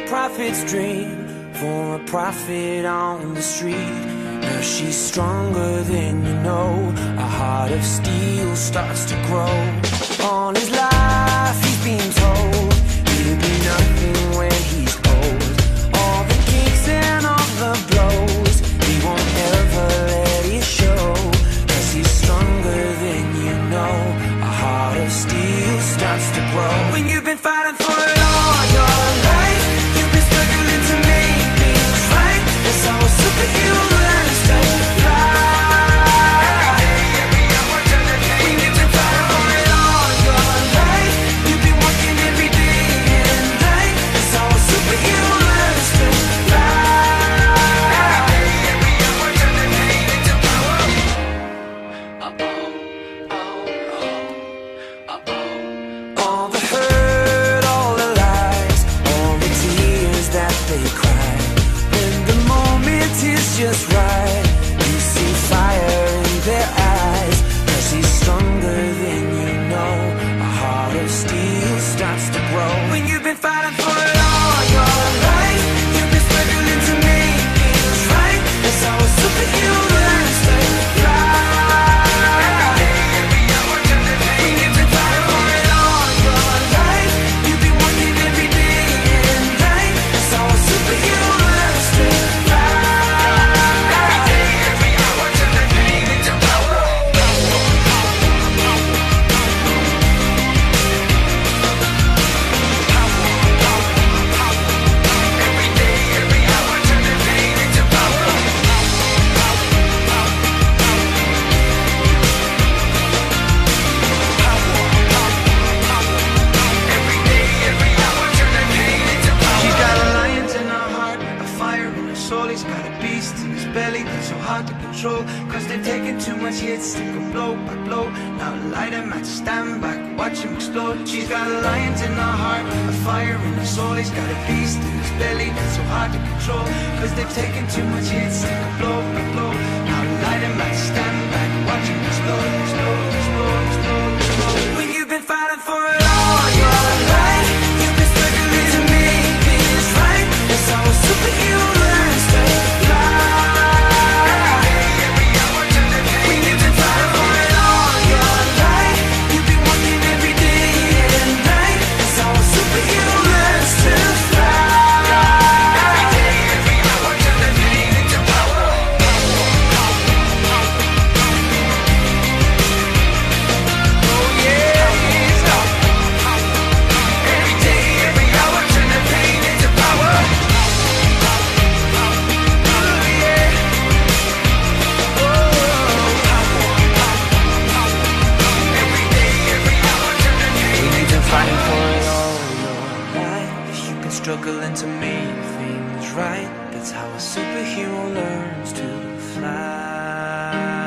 prophet's dream for a prophet on the street. Now she's stronger than you know. A heart of steel starts to grow. On his life he's been told he'll be nothing when he's old. All the kicks and all the blows, he won't ever let it show. 'Cause he's stronger than you know. A heart of steel starts to grow. When you've been fighting for it all your life, you've been struggling to make things right. That's how a superhero learns to fly. When you've been fighting for it all your life, you've been working every day and night. That's how a superhero learns to fly. All the hurt, all the lies, all the tears that they cry. When the moment is just right, you see fire in their eyes. 'Cause he's stronger than you know. A heart of steel starts to grow. When you've been fighting for it all your life, you've been struggling to make things right. That's how a superhero learns to fly. When you've been fighting for it all your life, you've been working every day and night. That's how a superhero learns to fly. She's got a lion in her heart, a fire in her soul. He's got a beast in his belly that's so hard to control. 'Cause they've taken too much hits, they go blow by blow. Now light him at stand back, watch him explode. She's got a lion in her heart, a fire in her soul. He's got a beast in his belly that's so hard to control. 'Cause they've taken too much hits, they go blow by blow. Now light him at stand back, watch him explode, explode, explode, explode, explode. When you've been fighting for it all your life, you've been struggling to make things right. That's how a superhero learns to fly. When you've been fighting for it all your life, you've been working every day and night. That's how a superhero learns to fly. Oh yeah, every day, every hour, turn the pain into power. Oh yeah, every day, every hour, turn the pain into fighting for it all your life. You've been struggling to make things right. That's how a superhero learns to fly.